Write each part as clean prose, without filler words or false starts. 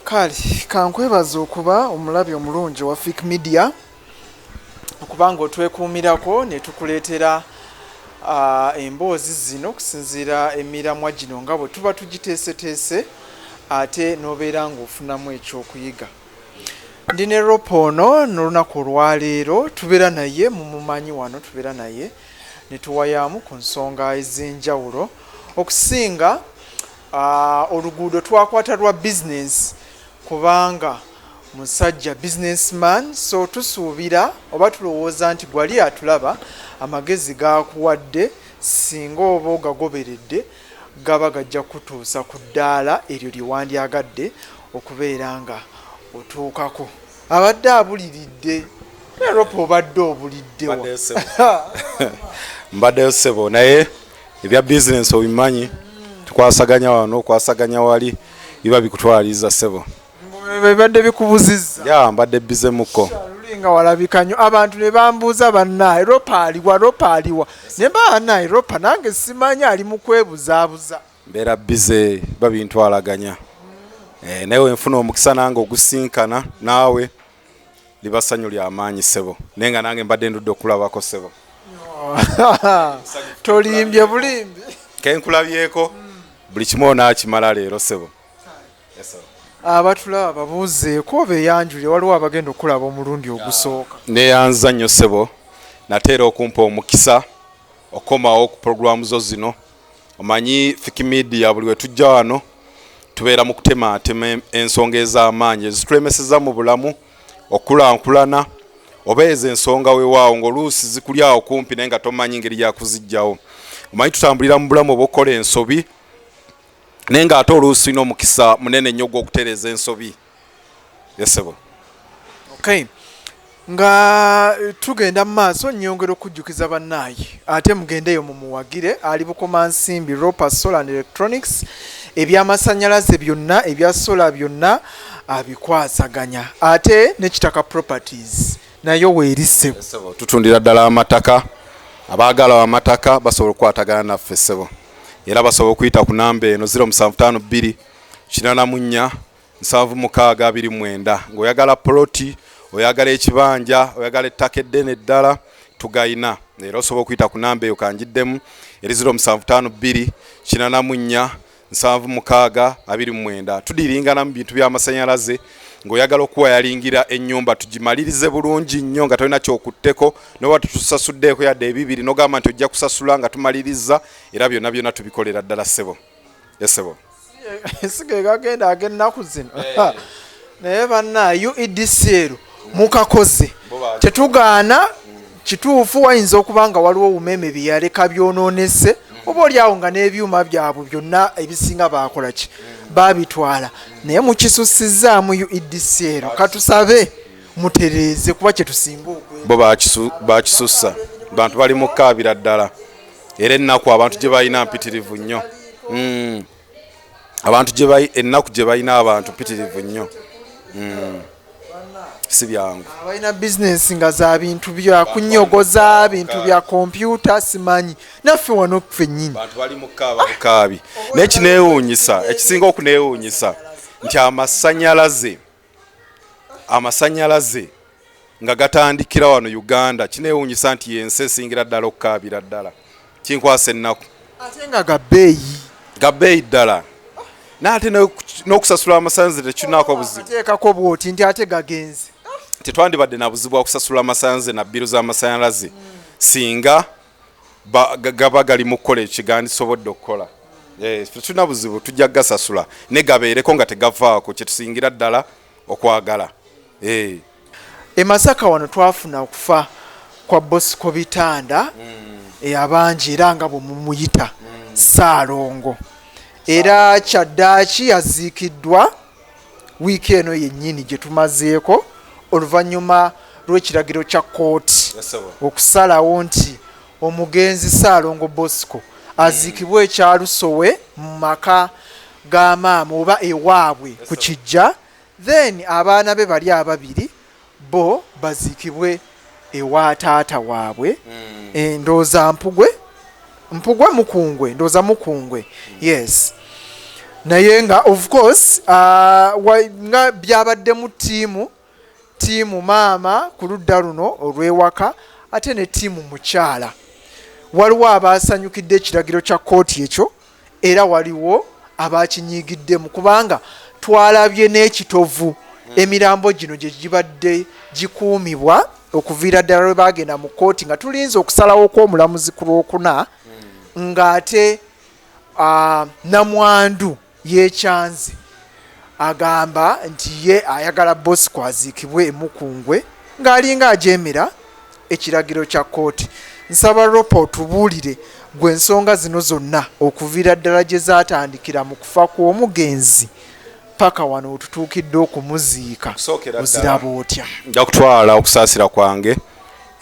Kali kankwebaza okuba omulabi omulungi wa Fik Media okubanga otwekuumirako ne tukuleetera emboozi zino okusinziira emiramwa gino nga bwe tuba tugiteeseteese ate n'obeera ng'ofunamu ekyokuyiga. Ndi ne Ropa ono n'olunaku olwaleero tubeera naye mumumanyi wano tubeera naye ne tuwayaamu ku nsonga ez'enjawulo okusinga oluguudo twakwata lwa business kubanga musajja businessman, so tusuubira oba tulowooza nti gwali atulaba amagezi gakuwadde singa oba ogagoberedde gaba gajja kutuusa ku ddaala eryo lye wandyagadde okubeera nga otuukako. Abadde abuliridde Ropa obadde obuliddewa. Mbaddeyo ssebo naye ebya bizinensi obimanyi tukwasaganya wano okwasaganya wali biba bikutwaliza ssebo. Bibadde bikubuzizza. Ya mbadde bize muko. Lulinga walabikanyo abantu ne bambuuza bannaye Ropa aliwa ne bannaye Ropa nange simanyi ali mu kwebuzaabuza. Mbeera bize babintwalaganya. Naye nfuna omukisa nange ogusinkana naawe liba ssanyu lya maanyi ssebo naye nange mbadde ndudde okulabako ssebo. Tolimbye bulimbi kenkulabyeko buli kimu onaakimala leero ssebo. Abatulaba babuuzeeko beeyanjule waliwo abagenda okulaba omulundi ogusooka. Neeyanza nnyo ssebo nateera okumpa omukisa okomawo ku puroguramu zo zino. Omanyi Fik Media buli we tujja wano tubeera mu kutematema ensonga ez'amaanyi ezitulemeseza mu bulamu okulankulana oba ezo ensonga weewaawo ng'oluusi zikulyawo kumpi naye nga tomanyi ngeri yakuzijjawo. Omanyi tutambulira mu bulamu obukola ensobi naye ng'ate oluusi n'omukisa munene nnyo gw'okutereeza ensobi. Yesebo. Okay. Nga tugenda mu maaso nnyongera okujjukiza bannaayi ate mugendeyo mumuwagire ali Bukoma Nsimbi Ropa Solar and Electronics ebyamasannyalaze byonna ebya solar byonna abikwasaganya ate ne Kitaka Properties nayo weerise. Tutundira ddala amataka abaagala amataka basobola okukwatagana naffe ssebo era basobola okuyita ku namba eno 0752 84 7629 ng'oyagala poloti oyagala ekibanja oyagala ettaka eddene eddala tugayina era osobola okuyita ku namba eyo kanjiddemu eri 0752 84 7629 tudiringana mu bintu by'amasannyalaze ng'oyagala okuwayalingira ennyumba tugimalirize bulungi nnyo nga tolina kyokutteko n'oba tutusasuddeeko yadde ebibiri n'ogamba nti ojja kusasula nga tumaliriza era byonna byonna tubikolera ddala ssebo. Yesebo. Sige gagenda ag'ennaku zino naye bannaayo EDCL mukakoze tetugaana kituufu wayinza okuba nga waliwo umeme byeyaleka byonoonese oba oliawo nga n'ebyuma byabwe byonna ebisinga baakola ki babitwala naye mukisussizaamu EDCL katusabe mutereeze kuba kyetusinga bo bakisussa bantu bali mu kkaabira ddala era ennaku abantu gye balina mpitirivu nnyo. Ennaku gye balina abantu mpitirivu nnyo. Si byangu abalina bizinensi nga za bintu bya kunyogoza bintu bya kompyuta simanyi naffe wano ffe nnyini bantu bali mu kaabi n'ekineewuunyisa ekisinga okuneewuunyisa nti amasannyalaze nga gatandikira wano Uganda kineewuunyisa nti yensi esingira ddala okukaabira ddala kinkwasa ennaku ate nga gabbeeyi ddala n'ate n'okusasula amasannyalaze tekinaako buzibu ateekako bw'oti nti ate gagenze tetwandibadde na buzibu okusasula amasannyalaze na bbiru z'amasannyalaze singa gaba gali mu kukola ekigandisobodde okukola. Tetulina buzibu tujja gasasula ne gabeereko nga tegavaako kyetusingira ddala okwagala. E Masaka wano twafuna okufa kwa Bosco Bitanda abangi era nga bwe mumuyita Ssaalongo era kyaddaaki yaziikiddwa wiiki eno yennyini gye tumazeeko oluvannyuma lw'ekiragiro kya kkooti okusalawo nti omugenzi Ssaalongo Bosco aziikibwe ekyalusowe mu maka ga maama oba ewaabwe ku Kijja then abaana be bali ababiri bo baziikibwe ewa taata waabwe ndooza Mpugwe Mukungwe ndooza Mukungwe yes naye nga of course nga byabaddemu tiimu maama ku ludda luno olw'ewaka ate ne tiimu mukyala. Waliwo abasanyukidde ekiragiro kya kkooti ekyo era waliwo abakinyiigiddemu kubanga twalabye n'ekitovu emirambo gino gye gibadde gikuumibwa okuviira ddala lwe bagenda mu kkooti nga tulinze okusalawo kw'omulamuzi ku lwokuna ng'ate Namwandu yeekyanze agamba nti ye ayagala Bosco aziikibwe emukungwe ng'alinga ajeemera ekiragiro kya kkooti. Nsaba Ropa otubuulire gwe ensonga zino zonna okuviira ddala gye zaatandikira mu kufa kw'omugenzi paka wano otutuukidde okumuziika oziraba otya? Nja kutwala okusaasira kwange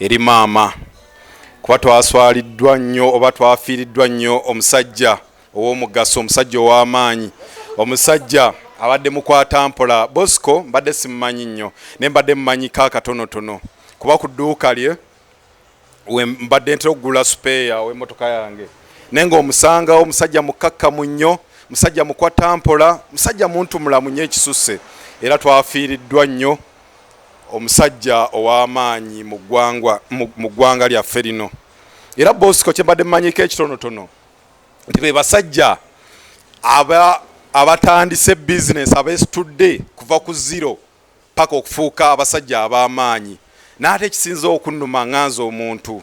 eri maama kuba twaswaliddwa nnyo oba twafiiriddwa nnyo omusajja ow'omugaso, omusajja ow'amaanyi, omusajja abadde mukwata mpola. Bosco mbadde simumanyi nnyo naye mbadde mumanyiko akatonotono kuba ku dduuka lye mbadde ntera okugula supeeya w'emmotoka yange naye ng'omusangawo omusajja mukkakkamu nnyo, musajja mukwata mpola, musajja muntu mulamu nnyo ekisusse, era twafiiriddwa nnyo omusajja ow'amaanyi mu ggwanga lyaffe lino. Era Bosco kye mbadde mumanyiko ekitonotono nti be basajja abatandise bizinesi abeesitudde kuva ku zero paka okufuuka abasajja ab'amaanyi. N'ate ekisinza okunnuma ŋŋanza omuntu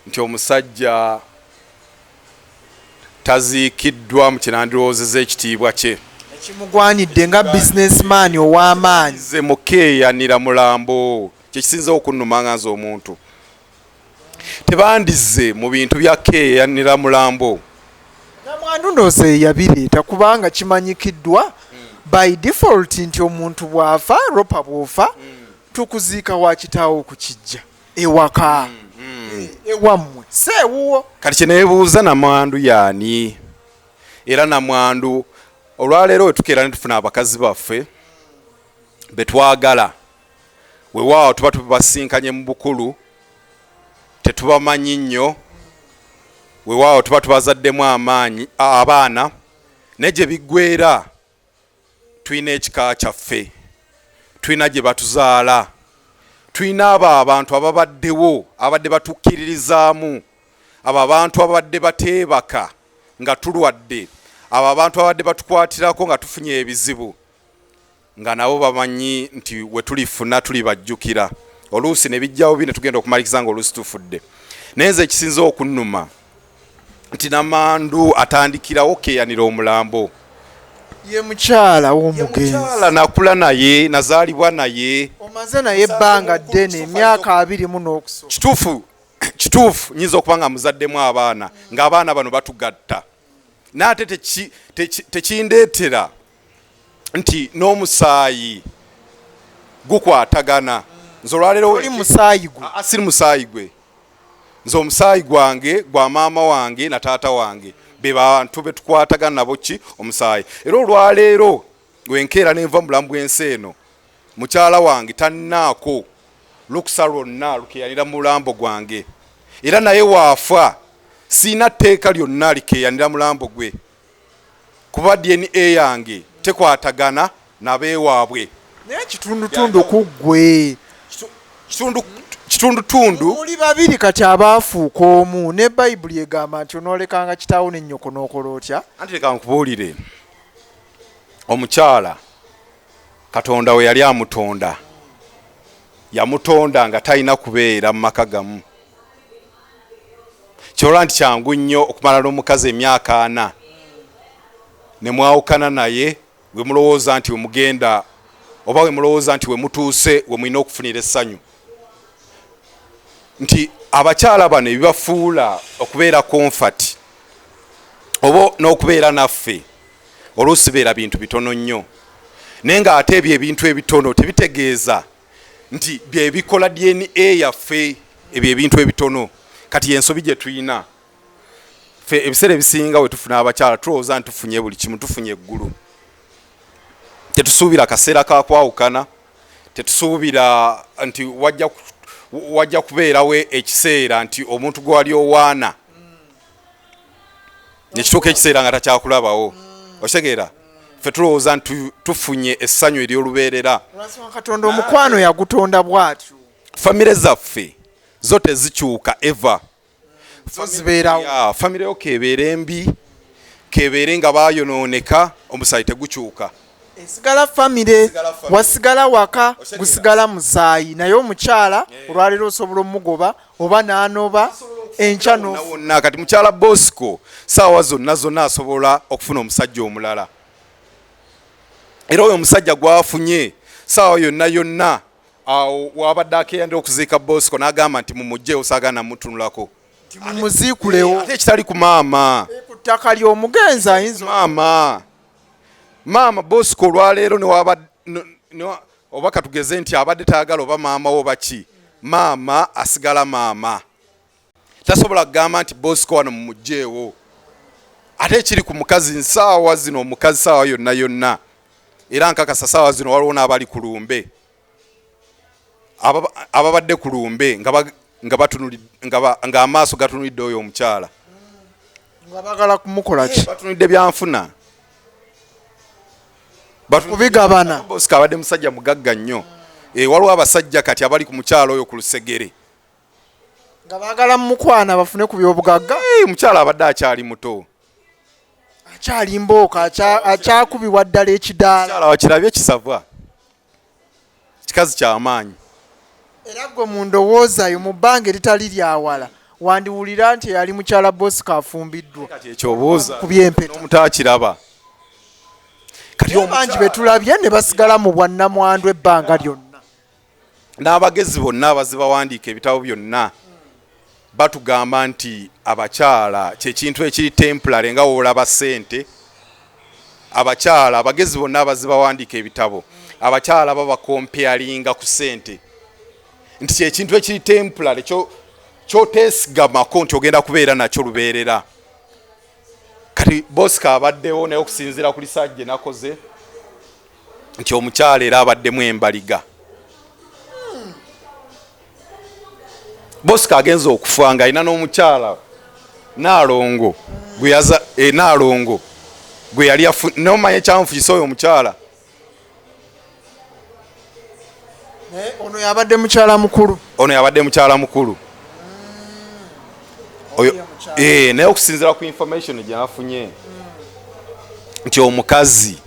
nti omusajja taziikiddwa mu kinandiroozeza ekitiibwa kye ekimugwanidde nga businessman ow'amaanyi ze mukeeyanira mulambo. Kyekisinza okunnuma ŋŋanza omuntu tebandize mu bintu bya keeyanira mulambo. Namwandu ndowooza ye yabireeta kubanga kimanyikiddwa by default nti omuntu bw'afa, Ropa bw'ofa tukuziika wa kitaawo okukijja ewaka ewammwe seewuwo. Kati kye neebuuza Namwandu yaani? Era Namwandu olwaleero we tukeera ne tufuna abakazi baffe be twagala weewaawo tuba tubasinkanye mu bukulu tetubamanyi nnyo, weewaawo tuba tubazaddemu amaanyi abaana naye gye biggweera tulina ekika kyaffe, tulina gye batuzaala, tulina abo abantu ababaddewo abadde batukkiririzaamu, abo abantu abadde bateebaka nga tulwadde, abo abantu abadde batukwatirako nga tufunye ebizibu, nga nabo bamanyi nti we tulifuna tuli bajjukira. Oluusi ne bijjawo bine tugenda okumalikiza nga oluusi tufudde. Naye nze ekisinza okunnuma nti Namwandu atandikirawo keeyanira omulambo. Ye mukyala w'omugenzi. Mukyala nakula naye, nazaalibwa naye. Omaze naye ebbanga ddene emyaka 20 n'okusoma. Kituufu nyinza okuba nga muzaddemu abaana ng'abaana bano batugatta. N'ate tekindeetera nti n'omusaayi gukwatagana. Nze olwaleero oli musaayi gwe. Asiri musaayi gwe. Nze omusaayi gwange gwa maama wange na taata wange be bantu be tukwatagana nabo ki omusaayi. Era olwaleero wenkeera nenva mulamu bw'ensi eno mukyala wange tannaako lukusa lwonna lukeeyanira mulambo gwange, era naye waafa siina tteeka lyonna likeeyanira mulambo gwe kuba DNA yange tekwatagana nabeewaabwe. Naye kitundutundu ku ggwe kitundutundu muli babiri kati abaafuuka omu ne Bayibuli egamba nti onoolekanga kitaawo ne nnyoko n'okola otya. Anti leka nkubuulire, omukyala Katonda we yali amutonda yamutonda nga talina kubeera mu maka gamu. Kyolwa nti kyangu nnyo okumala n'omukazi emyaka 4 ne mwawukana naye we mulowooza nti we mugenda oba we mulowooza nti we mutuuse we mulina okufunira essanyu. Nti abakyala bano ebibafuula okubeera comfort oba n'okubeera naffe oluusi beera bintu bitono nnyo, naye ng'ate ebyo ebintu ebitono tebitegeeza nti bye bikola DNA yaffe. Ebyo ebintu ebitono kati y'ensobi gye tulina ffe. Ebiseera ebisinga we tufuna abakyala tulowooza nti tufunye buli kimu, tufunye eggulu. Tetusuubira kaseera ka kwawukana, tetusuubira nti wajja kubeerawo ekiseera nti omuntu gwe wali owaana nekituuka ekiseera nga takyakulabawo. Oshegera ffe tulowooza nti tufunye essanyu ery'olubeerera. Katonda omukwano yagutonda bw'atyo. Famire zaffe zo tezikyuka eva. Zo zibeerawo. Famire yo kebeera embi, kebeere nga baayonooneka, omusaayi tegukyuka. Esigala famire, wasigala waka, gusigala musaayi. Naye omukyala olwaleero osobola omugoba oba n'anoba enkya wonna. Kati mukyala Bosco saawa zonna asobola okufuna omusajja omulala. Era oyo omusajja gwafunye saawa yonna awo wabadde akeyandira okuziika Bosco n'agamba nti mumugjeewo saagana mutunulako. Mumuziikulewo. Ate ekitali ku maama. Ku ttaka ly'omugenzi ayinza. Maama Bosco olwaleero oba katugeze nti abadde tayagala oba maama wo baki. Maama asigala maama. Tasobola kugamba nti Bosco wano mumugjeewo. Ate ekiri ku mukazi nsaawa zino omukazi saawa yonna. Era nkakasa saawa zino waliwo n'abali ku lumbe. Ababadde ku lumbe nga amaaso gatunulidde oyo omukyala. Nga bagala kumukola ki? Batunulidde byanfuna. Kubigabana. Bosco abadde musajja mugagga nnyo. Waliwo abasajja kati abali ku mukyala oyo ku lusegere. Nga baagala mukwana bafune ku by'obugagga. Omukyala abadde akyali muto. Akyali mbooka, akyakubibwa ddala ekidaala. Omukyala wakirabye kisava. Kikazi ky'amaanyi. Era gwe mu ndowoozayo mu bbanga eritali lyawala wandiwulira nti yali mukyala Bosco afumbiddwa. Kati ekyobuuza kubyempeta n'omutakiraba. Kati bangi betulabye ne basigala mu bwannamwandu ebbanga lyonna. N'abagezi bonna abazibawandiika ebitabo byonna batugamba nti abakyala kyekintu ekiri temporary nga woolaba ssente. Abakyala abagezi bonna abazibawandiika ebitabo abakyala baba comparinga ku ssente. Nti kyekintu ekiri temporary kyoteesigamako nti ogenda kubeera nakyo lubeerera. Kati Bosco abaddewo naye okusinziira ku lisajja nakoze nti omukyala era abaddemu embaliga. Bosco agenza okufa nga alina n'omukyala Naalongo Naalongo gwe yali nomanya ekyanfuyisa oyo omukyala. Ono yabadde mukyala mukulu. Naye okusinziira ku information gyafunye nti omukazi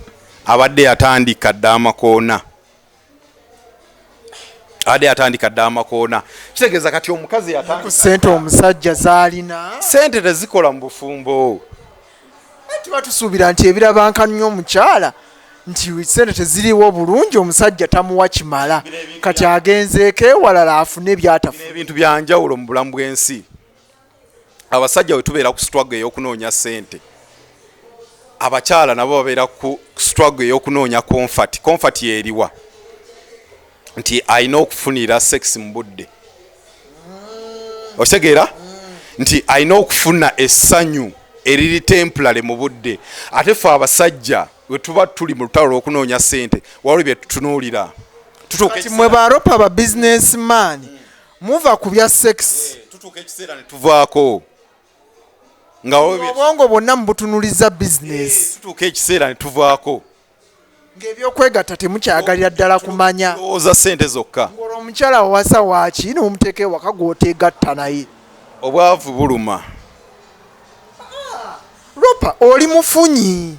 abadde yatandika dda amakoona. Kitegeeza kati omukazi ku ssente omusajja zaalina. Ssente tezikola mu bufumbo. Tuba tusuubira nti ebiraba nnyo omukyala nti ssente teziriwo bulungi omusajja tamuwa kimala. Kati agenzeeko ewalala afune byatafuna. Ebintu bya njawulo mu bulamu bw'ensi. Abasajja we tubeera ku struggle ey'okunoonya ssente. Abakyala nabo babeera ku struggle ey'okunoonya comfort. Comfort yeeriwa nti alina okufunira sex mu budde. Otegeera nti alina okufuna essanyu eriri temporary mu budde. Ate ffe abasajja we tuba tuli mu lutalo lw'okunoonya ssente waliwo bye tutunuulira. Kati mwe baropa aba businessman muva ku bya sex. Tutuuka ekiseera ne tuvaako. Obwongo bwonna mubutunuliza business. Tutuuka ekiseera ne tuvaako. Ng'ebyokwegatta temukyagalira ddala kumanya. Olowooza ssente zokka. Ng'olwo omukyala wawasa waaki n'omuteeka ewaka gw'oteegatta naye. Obwavu buluma. Ropa oli mufunyi.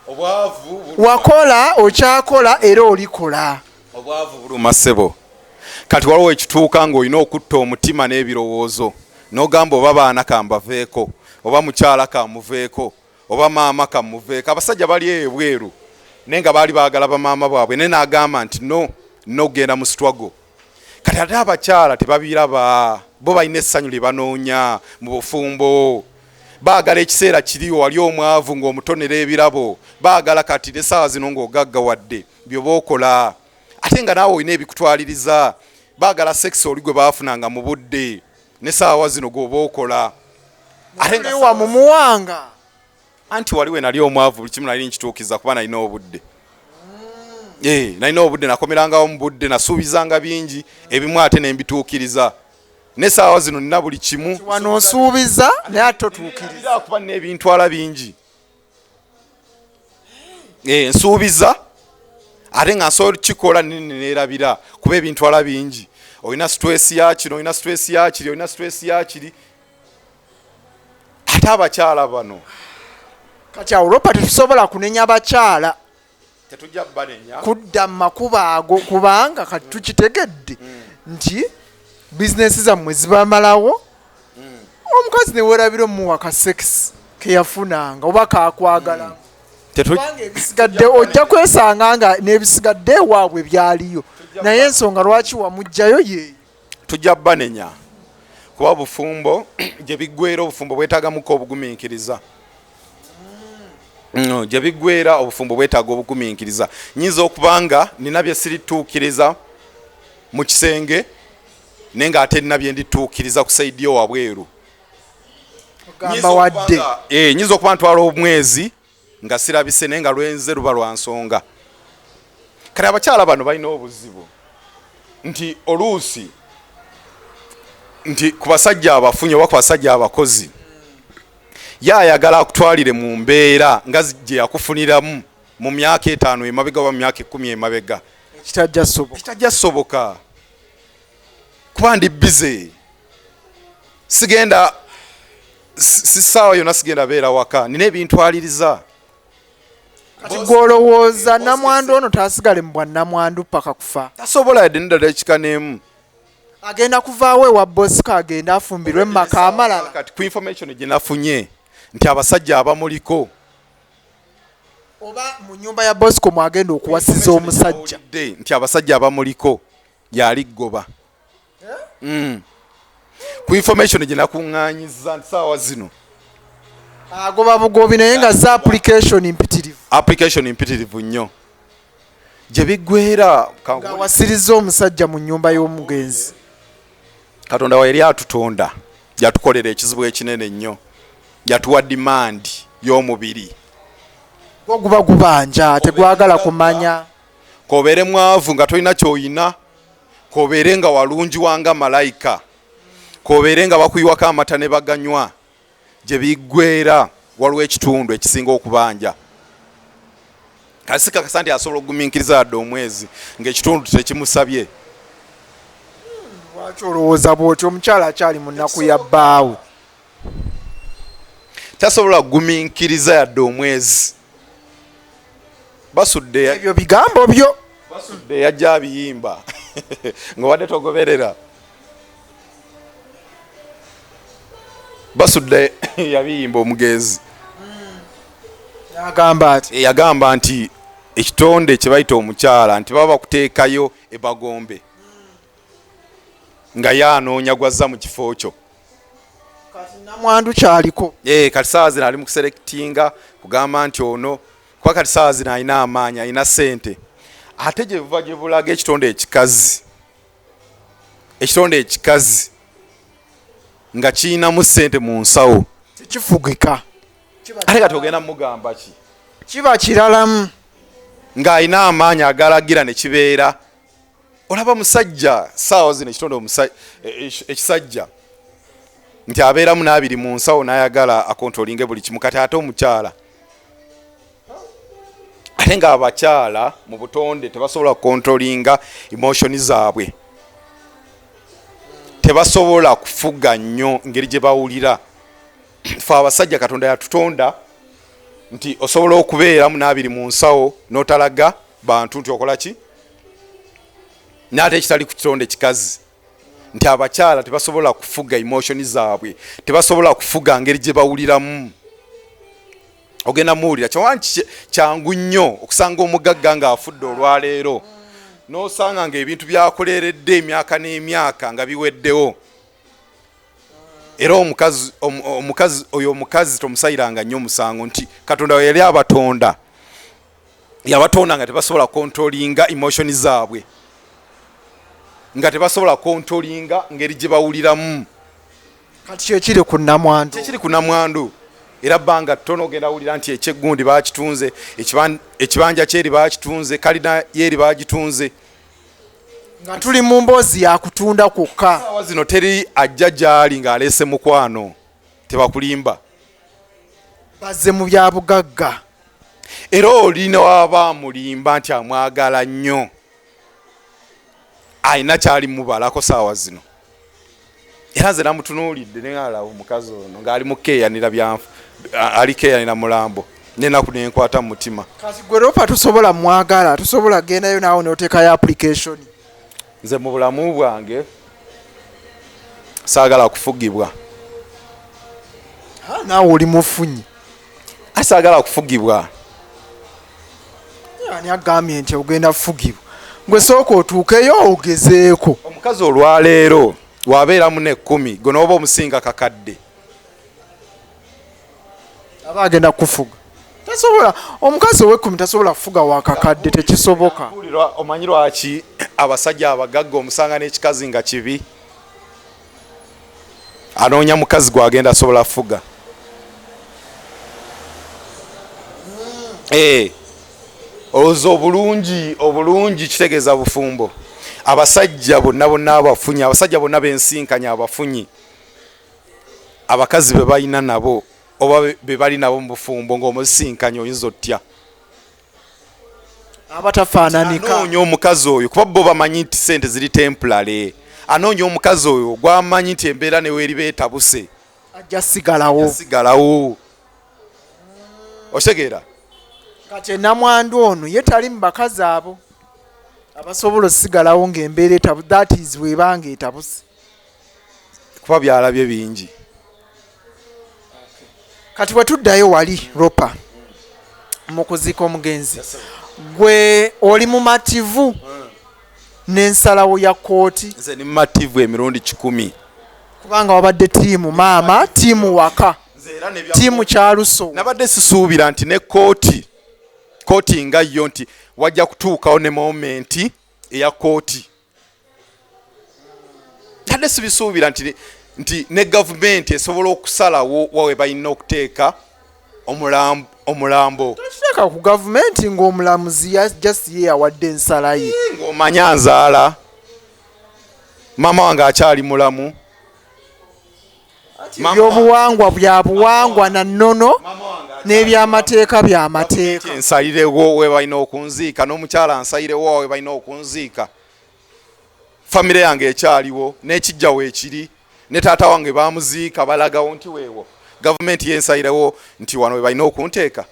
Obwavu wakola okyakola era olikola. Obwavu buluma ssebo. Kati waliwo ekituuka ng'olina okutta omutima n'ebirowoozo n'ogamba oba baana kambaveeko oba mukyala kamuveeko oba maama kamuveeko. Abasajja bali eyo ebweru naye nga baali baagala bamaama baabwe naye n'agamba nti no genda mu struggle. Kati ate abakyala tebabiraba, bo balina essanyu lye banoonya mu bufumbo. Baagala ekiseera kiriwo wali omwavu ng'omutonera ebirabo. Baagala kati n'essaawa zino ng'ogaggawadde by'oba okola. Ate nga naawe olina ebikutwaliriza. Baagala sex oli gwe baafunanga mu budde n'essaawa zino gw'oba okola. Ate nga wa mumuwanga. Anti waliwe nali omwavu buli kimu nali nkituukiza kuba nalina obudde. Nalina obudde nakomerangawo mu budde nasuubizanga bingi ebimu ate ne mbituukiriza. N'essaawa zino nina buli kimu. Wano osuubiza naye ate totuukiriza. Kuba n'ebintwala bingi. nsuubiza ate nga nsobola kikola neerabira kuba ebintu ala bingi olina stress ya kino olina stress ya kiri olina stress ya kiri ate abakyala bano kati Awuropa tetusobola kunenya abakyala tetujja banenya kudda mu makuba ago kubanga kati tukitegedde nti bizinesi zammwe zibamalawo omukazi newerabira omuwa ka sex keyafunanga oba kakwagala kubanga ebisigadde ojja kwesanga nga n'ebisigadde ewaabwe byaliyo naye ensonga lwaki wamugjayo yeeyo tujja banenya kuba bufumbo gye biggweera obufumbo bwetaagamuko obugumiikiriza gye biggweera obufumbo bwetaaga obugumiikiriza nyinza okubanga nina bye sirituukiriza mu kisenge naye nga ate nina bye ndituukiriza ku saidi yo wabweru gamba wadde nyinza okuba ntwala omwezi nga sirabise naye nga lwenze luba lwa nsonga kale abakyala bano balina obuzibu nti oluusi nti ku basajja abafunye oba ku basajja abakozi yayagala akutwalire mu mbeera nga gye yakufuniramu mu myaka 5 emabega oba mu myaka 10 emabega kitajja soboka kuba ndi bize sigenda sisaawa yonna sigenda beera waka nina ebintwaliriza kati gwolowooza Namwandu ono taasigale mu bwa Namwandu paka kufa tasobola yadde neddala ekika n'emu agenda kuvaawo ewa Bosco agenda afumbirwe mu maka amalala kati ku information gye nafunye nti abasajja abamuliko oba mu nyumba ya Bosco mwagenda okuwasiza omusajja nti abasajja abamuliko yaligoba ku information gye nakuŋŋaanyiza nti saawa zino agoba bugobi naye nga za application impitirivu nnyo gye biggweera nga wasiriza omusajja mu nyumba y'omugenzi Katonda wa yali atutonda yatukolera ekizibu ekinene nnyo yatuwa demand y'omubiri guba gubanja tegwagala kumanya kobeere mwavu nga tolina kyoyina kobeere nga walungi wanga malayika kobeere nga bakuyiwako amata ne baganywa gye biggweera waliwo ekitundu ekisinga okubanja kasika kasanti asobola okugumiikiriza yadde omwezi ng'ekitundu tekimusabye lwaki olowooza bwoti omukyala akyali mu nnaku ya bbaawe tasobola kugumiikiriza yadde omwezi basudde ebyo bigambo byo basudde yajja abiyimba nga wadde togoberera basudde yabiyimba omugenzi yagamba nti ekitonde kye bayita omukyala nti baba bakuteekayo ebagombe nga yanoonya gwazza mu kifo kyo kati Namwandu kyaliko kati saawa zino ali mu kuselectinga kugamba nti ono kuba kati saawa zino alina amaanyi alina ssente ate gye buva gye bulaga ekitonde ekikazi nga kiyinamu ssente mu nsawo tekifugika ate kati ogenda mugamba ki kiba kiralamu ng'alina amaanyi agalagira ne kibeera olaba musajja saawa zino ekitonde ekisajja nti abeeramu n'abiri mu nsawo n'ayagala akontrolinge buli kimu kati ate omukyala ate ng'abakyala mu butonde tebasobola kukontrolinga emotioni zaabwe tebasobola kufuga nnyo ngeri gye bawulira fe abasajja Katonda yatutonda nti osobola okubeeramu n'abiri mu nsawo n'otalaga bantu nti okola ki n'ate ekitali ku kitonde kikazi nti abakyala tebasobola kufuga emotioni zaabwe tebasobola kufuga ngeri gye bawuliramu ogenda muwulira kyangu nnyo okusanga omugagga ng'afudde olwaleero n'osanga ng'ebintu byakoleredde emyaka n'emyaka nga biweddewo era omukazi tomusayiranga nnyo musango nti Katonda we yali abatonda yabatonda nga tebasobola kontrolinga emotioni zaabwe nga tebasobola kontrolinga ngeri gye bawuliramu kati kyekiri ku Namwandu era bbanga ttono ogenda wulira nti ekyeggundi baakitunze ekibanja kyeri baakitunze kalina yeeri baagitunze nga tuli mu mboozi yakutunda kwokka saawa zino teri ajja gy'ali ng'aleese mukwano tebakulimba bazze mu bya bugagga era olina waba mulimba nti amwagala nnyo ayina kyali mubalako saawa zino era nze namutunuulidde neŋala omukazi ono ng'ali mukeeyanira byanfu ali keeyanira mulambo nenaku nenkwata mu mutima. Kati gwe Ropa tusobola mwagala tusobola gendayo naawe n'oteekayo application? Nze mu bulamu bwange saagala kufugibwa. Naawe oli mufunyi. Saagala kufugibwa. Ani agambye nti ogenda kufugibwa? Gwe sooka otuukeyo ogezeeko. Omukazi olwaleero wabeeramu ne10 gwe n'oba omusinga kakadde aba agenda kufuga. Tasobola omukazi ow'ekkumi tasobola kufuga wakakadde, tekisoboka. Omanyi lwaki abasajja abagagga omusanga n'ekikazi nga kibi? Anoonya mukazi gwagenda asobola kufuga. Olowooza obulungi kitegeeza bufumbo. Abasajja bonna abafunyi, abasajja bonna bensinkanya abafunyi, abakazi be balina nabo oba be bali nabo mu bufumbo ng'omusisinkanya oyinza otya. Abatafaananika. Anoonya omukazi oyo kuba bo bamanyi nti sente ziri temporary. Anoonya omukazi oyo gwamanyi nti embeera newe eriba etabuse ajja sigalawo. Otegeera? Kati Namwandu ono ye tali mu bakazi abo abasobola osigalawo ng'embeera etabuse. That is webanga etabuse. Kuba byalabye bingi. Kati bwe tuddayo wali Ropa mu kuziika omugenzi, gwe oli mumativu n'ensalawo ya kooti? Nze ni mumativu emirundi 10 kubanga wabadde ttiimu maama, ttiimu waka, ttiimu kyaluso. Nabadde sisuubira nti ne kooti nga yo nti wajja kutuukawo ne momenti eya kooti. Nabadde sibisuubira nti ne gavumenti esobola okusalawo wawe balina okuteeka omulambo. Tekiteeka ku gavumenti ng'omulamuzi just ye yawadde ensala ye. Ng'omanya nzaala maama wange akyali mulamu. Ebyobuwangwa bya buwangwa na nnono n'ebyamateeka byamateeka. Ensalirewo we balina okunziika, n'omukyala ansalirewo wawe balina okunziika. Famire yange ekyaliwo n'ekijjawo ekiri, ne taata wange bamuziika balagawo nti weewo gavumenti yensalirewo nti wano we balina okunteeka.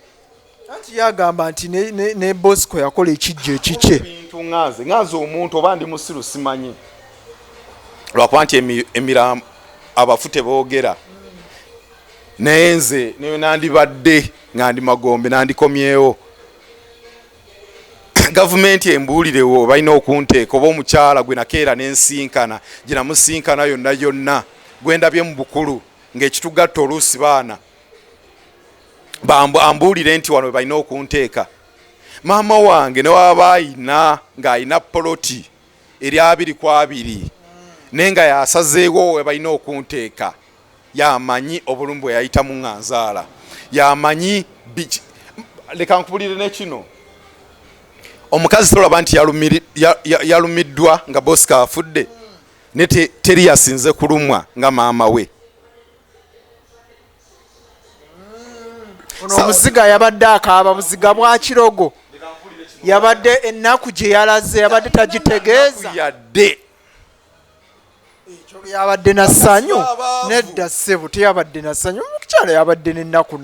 Anti yagamba nti ne Bosco yakola ekijjo ekikye. Bintu ŋŋaze omuntu oba ndi musiru simanyi. Lwakuba nti emiramu abafu teboogera. Naye nze neyo nandibadde nga ndi magombe nandikomyewo. Gavumenti embuulirewo balina okunteeka oba omukyala gwe nakeera n'ensinkana gye namusinkana yonna gwendabye mu bukulu ng'ekitugatta oluusi baana ambuulire nti wano balina okunteeka. Maama wange ne waba ayina ng'ayina poloti eri 2-2 naye nga yasazeewo we balina okunteeka. Yamanyi obulumi bwe yayitamu ŋŋanzaala, yamanyi leka nkubulire n'ekino. Omukazi tolaba nti yalumiddwa nga Bosco afudde, ne teri yasinze kulumwa nga maama we. Ono omuziga yabadde akaaba buziga bwa kirogo, yabadde ennaku gye yalaze yabadde tagitegeeza yadde. Yabadde na ssanyu nedda ssebo teyabadde na ssanyu. Omukyala yabadde n'ennaku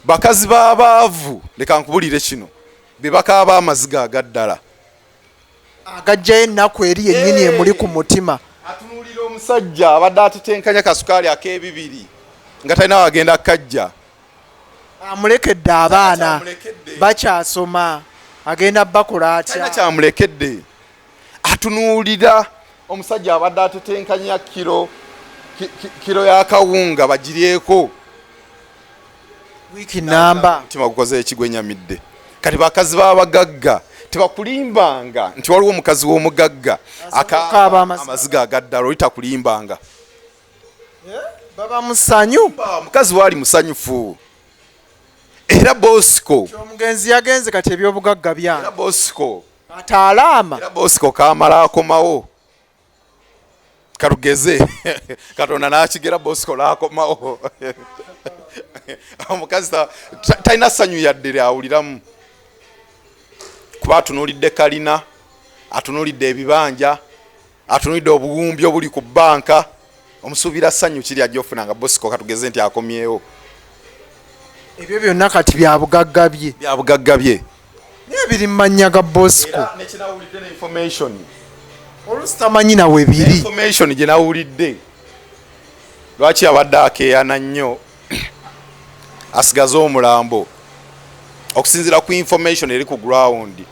bakazi b'abaavu leka nkubulire kino be bakaaba amaziga agaddala agajjayo ennaku eri yennyini emuli ku mutima. Atunuulira omusajja abadde atetenkanya kasukaali ak'ebibiri nga talina wagenda kajja. Amulekedde abaana bakyasoma, agenda bakola atya? Talina kyamulekedde. Atunuulira omusajja abadde atetenkanya kiro ya kawunga bagiryeko wiiki namba. Mutima gukoze ekigwenyamidde. Kati bakazi b'abagagga tebakulimbanga nti waliwo omukazi w'omugagga akaaba amaziga agaddala oli takulimbanga. Baba musanyu. Omukazi waali musanyufu. Era Bosco omugenzi yagenze kati ebyobugagga byange. Era Bosco ataalaama. Era Bosco kaamala akomawo. katugeze Katonda n'akigera Bosco laakomawo omukazi talina ssanyu yadde lyawuliramu kuba atunuulidde kalina, atunuulidde ebibanja, atunuulidde obuwumbi obuli ku bbanka. Omusuubira ssanyu kiri ajja ofuna nga Bosco katugeze nti akomyewo. Ebyo byonna kati bya bugagga bye. Bya bugagga bye. Naye biri mu mannya ga Bosco. Era nekinawulidde ne information. Oluusi tamanyi nawe biri. Information gye nawulidde. Lwaki abadde akeeyana nnyo asigaze omulambo okusinziira ku information eri ku ground.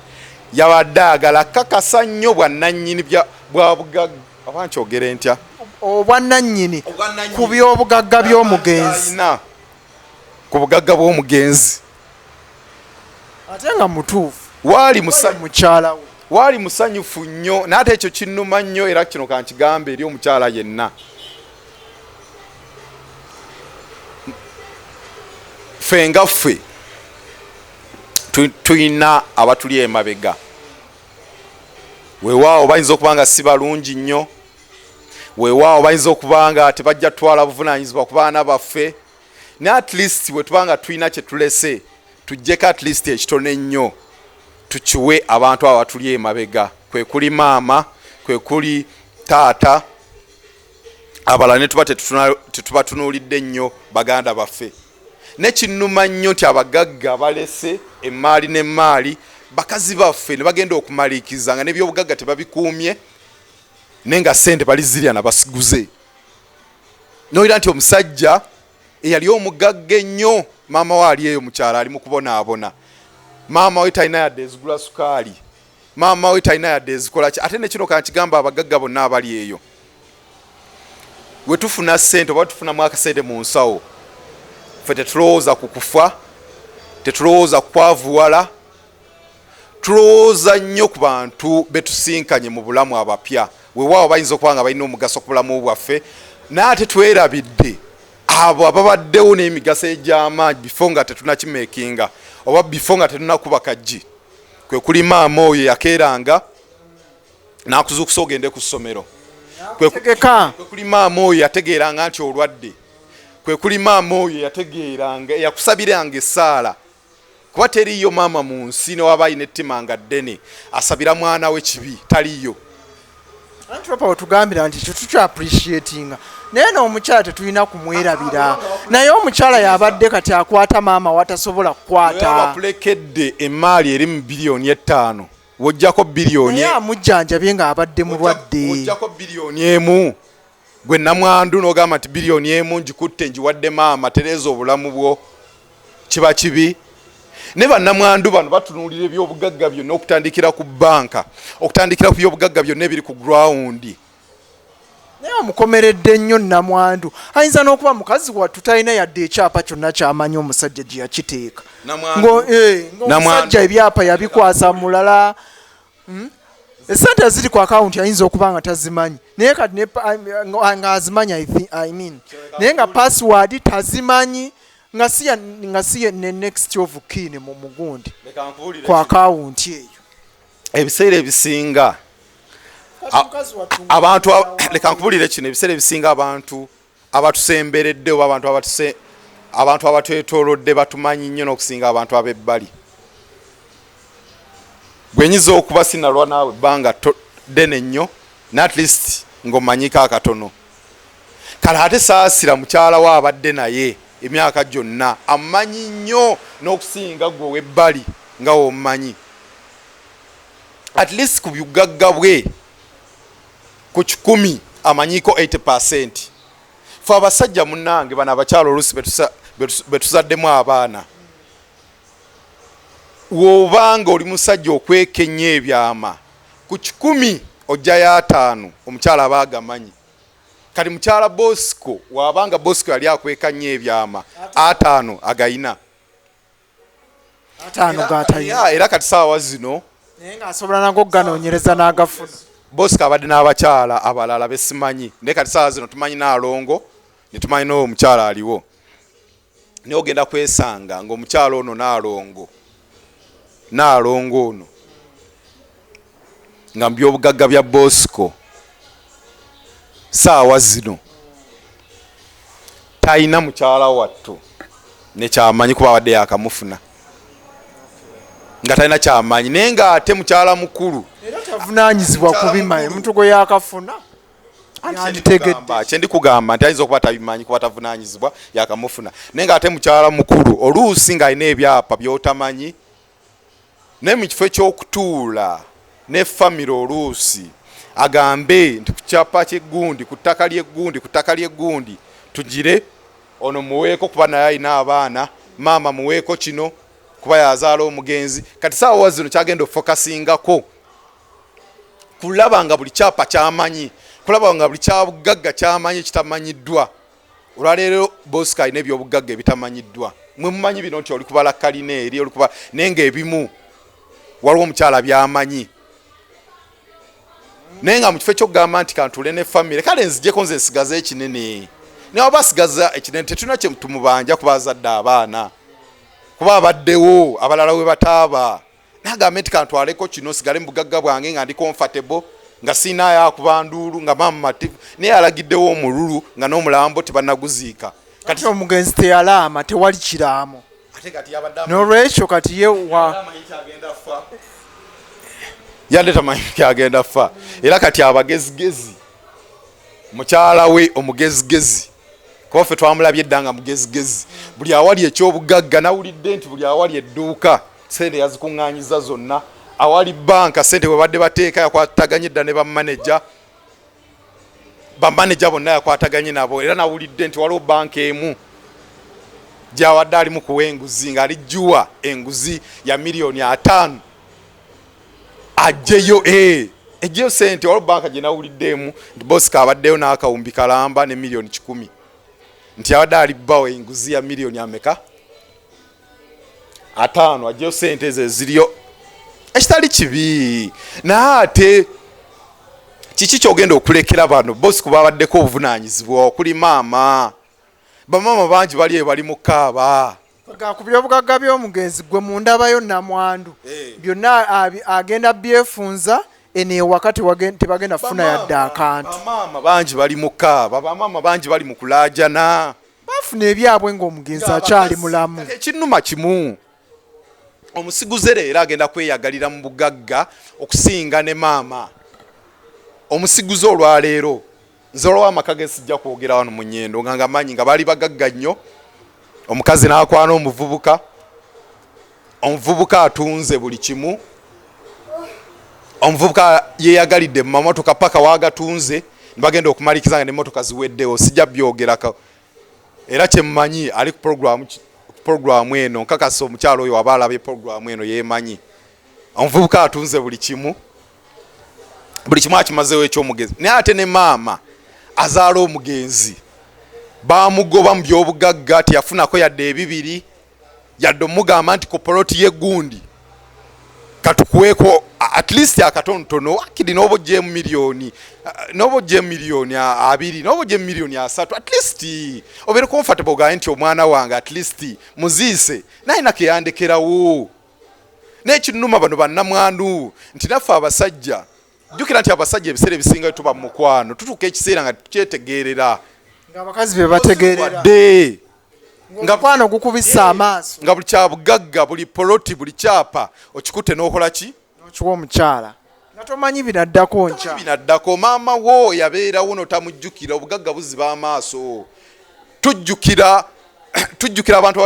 Yabadde agala kakasa nnyo bwannannyini bwa bugagga oba nkyogere ntya obwannannyini ku by'obugagga by'omugenzi. Ku bugagga bw'omugenzi ate nga mutuufu mukyala we waali musanyufu nnyo naate ekyo kinnuma nnyo era kino kankigambe eri omukyala yenna. Ffe nga ffe tuyina abatuli emabega. Weewaawo bayinza okuba nga si balungi nnyo, weewaawo bayinza okuba nga tebajja twala buvunaanyizibwa ku baana baffe, ne at least bwe tuba nga tulina kye tulese tuggyeko at least ekitone ennyo tukiwe abantu abatuli emabega. Kwe kuli maama, kwe kuli taata, abalala ne tuba tetubatunuulidde nnyo baganda baffe. Nekinnuma nnyo nti abagagga balese emmaali n'emmaali bakazi baffe ne bagenda okumaliikiriza nga n'ebyobugagga tebabikuumye naye nga ssente balizirya na basiguze. Noyira nti omusajja eyali omugagga ennyo maama we ali eyo mukyala ali mu kubonaabona. Maama we talina yadde ezigula sukaali, maama we talina yadde ezikola ki. Ate nekino kankigamba abagagga bonna abali eyo, we tufuna ssente oba tufunamu akasente mu nsawo, ffe tetulowooza ku kufa, tetulowooza ku kwavuwala, tulowooza nnyo ku bantu betusinkanye mu bulamu abapya. Weewaawo bayinza okuba nga balina omugaso ku bulamu bwaffe, naye ate twerabidde abo ababaddewo n'emigaso egy'amaanyi before nga tetunakimeekinga oba before nga tetunakuba kaggi. Kwe kuli maama oyo yakeeranga n'akuzuukusa ogende ku ssomero. Kwe kuli maama oyo yategeeranga nti olwadde. Kwe kuli maama oyo yategeeranga yakusabiranga essaala. Kuba teriyo maama mu nsi newaba ayina ettima nga ddene asabira mwana we kibi, taliyo. Anti papa otugambira nti kyo tukya appreciatinga naye n'omukyala tetulina kumwerabira. Naye omukyala yabadde kati akwata maama watasobola kukwata. Bakulekedde emmaali eri mu bilioni 5 wojjako bilioni amujjanjabye nga abadde mulwadde. Wojjako bilioni emu gwe Namwandu n'ogamba nti bilioni emu ngikutte ngiwadde maama tereeza obulamu bwo, kiba kibi. Ne bannamwandu bano batunuulira ebyobugagga byonna okutandikira ku bbanka, okutandikira ku byobugagga byonna ebiri ku ground. Naye omukomeredde nnyo Namwandu. Ayinza n'okuba mukazi wattu talina yadde ekyapa kyonna ky'amanyi omusajja gye yakiteeka. Ng'omusajja ebyapa yabikwasa mulala. Esente eziri ku akawunti ayinza okuba nga tazimanyi. Naye kati nga azimanyi naye nga password tazimanyi. nga si ne next of kin mu mugundi ku akawunti eyo. Ebiseera ebisinga abantu leka nkubulire kino, ebiseera ebisinga abantu abatusemberedde oba abantu abatwetoolodde batumanyi nnyo n'okusinga abantu ab'ebbali. Gwenyiza okuba sinalwa naawe ebbanga ddene nnyo ne at least ng'omanyiko akatono. Kale ate saasira mukyala we abadde naye emyaka gyonna amanyi nnyo n'okusinga gwe ow'ebbali nga womumanyi. At least ku bugagga bwe ku 100 amanyiko 80%. Fe abasajja munnange bano abakyala oluusi betuzaddemu abaana, w'obanga oli musajja okwekenya ebyama ku 100 ojjayo 5 omukyala aba agamanyi. Kati mukyala Bosco wabanga Bosco yali akwekanya ebyama 5 agayina. 5 gatayina. Era kati saawa zino naye ng'asobola nago ganoonyereza n'agafuna. Bosco abadde n'abakyala abalala besimanyi. Naye kati saawa zino tumanyi n'alongo ne tumanyi n'omukyala aliwo. Naye ogenda kwesanga ng'omukyala ono n'alongo ono nga mu byobugagga bya Bosco saawa zino talina mukyala wattu nekyamanyi kuba wadde yakamufuna nga talina kyamanyi naye nga ate mukyala mukulu era tavunanyizibwa kubimanyi omuntu gwe yakafuna kyendikugamba nti ayinza okuba tabimanyi kuba tavunanyizibwa yakamufuna naye nga ate mukyala mukulu oluusi ng'alina ebyapa byotamanyi naye mu kifo ekyokutuula ne famire oluusi agambe nti ku kyapa ky'eggundi ku ttaka ly'eggundi ku ttaka ly'eggundi tugire ono muweeko kuba naye alina abaana maama muweeko kino kuba yazaala omugenzi kati saawa zino kyagenda okufokasingako kulaba nga buli kyapa kyamanyi kulaba nga buli kyabugagga kyamanyi kitamanyiddwa olwaleero Bosco alina ebyobugagga ebitamanyiddwa mwe mumanyi bino nti oli kubala kalina eri oli kuba naye ng'ebimu waliwo omukyala byamanyi naye nga mu kifo ekyokugamba nti kantuule ne famire kale nzijeko nze nsigaze ekinene naye oba asigaza ekinene tetulina kye tumubanja kuba azadde abaana kuba abaddewo abalala we bataaba nagambe nti kantwaleko kino sigale mu bugagga bwange nga ndi comfortable nga siinayo akuba nduulu nga maama mativu naye alagiddewo omululu nga n'omulambo tebanaguziika kati omugenzi teyalaama tewali kiraamo n'olwekyo kati ye yadde tamanyi kyagenda fa era kati abagezigezi mukyala we omugezigezi kuba ffe twamulabye edda nga mugezigezi buli awali ekyobugagga nawulidde nti buli awali edduuka sente yazikuŋŋaanyiza zonna awali banka sente bwe badde bateeka yakwataganye edda ne bamaneja bonna yakwataganye nabo era nawulidde nti waliwo banka emu gyawadde alimu kuwa enguzi ng'alijjuwa enguzi ya $5,000,000 ajjeyo ejjeyo sente waliwo banka gye nawuliddeemu nti Bosco abaddeyo n'akawumbi kalamba ne $1,10,000 nti abadde alibbawo enguzi ya $5,000,000 ameka 5 ajjeyo sente ezo eziriyo ekitali kibi naye ate kiki kyogenda okulekera bano Bosco babaddeko obuvunaanyizibwa okuli maama bamaama bangi bali ebali mu kaaba ku byobugagga by'omugenzi gwe mundabayo Namwandu byonna agenda byefunza ene wakati tebagenda funa yadde akantu bamaama bangi bali mu kaaba bamaama bangi bali mu kulaajana bafuna ebyabwe ng'omugenzi akyali mulamu ekinnuma kimu omusiguze leero agenda kweyagalira mu bugagga okusinga ne maama omusiguze olwaleero nze olw'amaka ge sijja kwogera wano mu nnyendo nga ngamanyi nga baali bagagga nnyo omukazi n'akwana omuvubuka atunze buli kimu omuvubuka yeyagalidde mu mamotoka paka wagatunze nibagenda okumalikiza nga n'emmotoka ziweddewo sijja byogerako era kyemumanyi ali ku programu eno nkakasa omukyalo oyo waba alabye programu eno yemanyi omuvubuka atunze buli kimu akimazeewo eky'omugenzi naye ate ne maama azaala omugenzi bamugoba mu byobugagga teyafunako yadde ebibiri yadde omugamba nti ku poloti y'eggundi katukuweeko at least akatonotono wakiri n'oba ogyemu $2,000,000 n'oba ogyemu $3,000,000 at least obeere comfortable gaye nti omwana wange at least muziise nayina keyandekerawo n'ekinnuma bano bannamwandu nti naffe abasajja jjukira nti abasajja ebiseera ebisinga tuba mu mukwano tutuuka ekiseera nga tukyetegeerera ng'abakazi be bategeerera nga mukwano gukubisa amaaso nga buli kyabugagga buli poloti buli kyapa okikutte n'okola ki n'okiwa omukyala nga tomanyi binaddako nkya binaddako maama wo yabeerawo notamujjukira obugagga buziba amaaso tujjukira abantu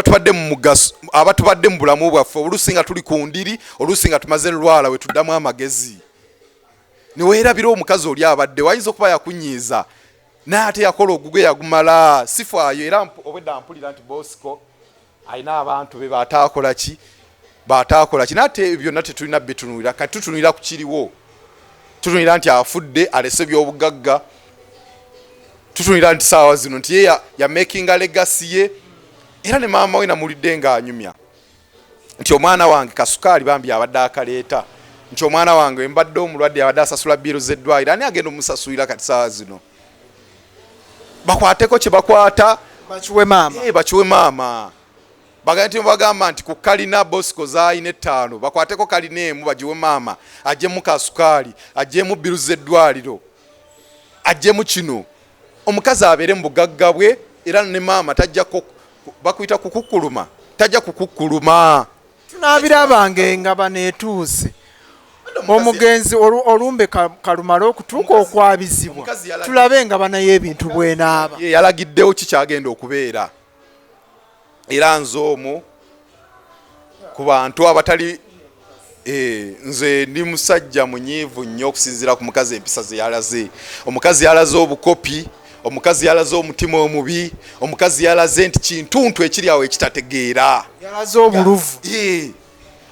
abatubadde mu bulamu bwaffe oluusi nga tuli ku ndiri oluusi nga tumaze lwala we tuddamu amagezi niweerabira omukazi oli abadde wayinza okuba yakunyiiza naye ate yakola ogugwe yagumala sifaayo era obwedda mpulira nti Bosco alina abantu be bataakola ki naye ate byonna tetulina bitunuulira kati tutunuulira ku kiriwo tutunuulira nti afudde alese byobugagga tutunuulira nti saawa zino nti ye yamakinga legasi ye era ne maama we namulidde ng'anyumya nti omwana wange kasukaali bambi abadde akaleeta nti omwana wange mbadde omulwadde abadde asasula biiro z'eddwaliro ani agenda omusasulira kati saawa zino bakwateko kye bakwata bakiwe maama bagamba nti ku kalina Bosco zaalina 5 bakwateko kalina emu bagiwe maama ajjemu kasukaali ajjemu biiro z'eddwaliro ajjemu kino omukazi abeere mu bugagga bwe era ne maama tajja bakuyita kukukkuluma tajja kukukkuluma. Tunaabirabange nga baneetuuse omugenzi olumbe kalumala okutuuka okwabizibwa tulabe nga banayo ebintu bwenaaba. Yalagiddewo kikyagenda okubeera era nze omu ku bantu abatali nze ndi musajja munyiivu nnyo okusinziira ku mukazi empisa ze yalaze. Omukazi yalaze obukopi, omukazi yalaze omutima omubi, omukazi yalaze nti kintuntu ekiri awo ekitategeera, yalaze obuluvu.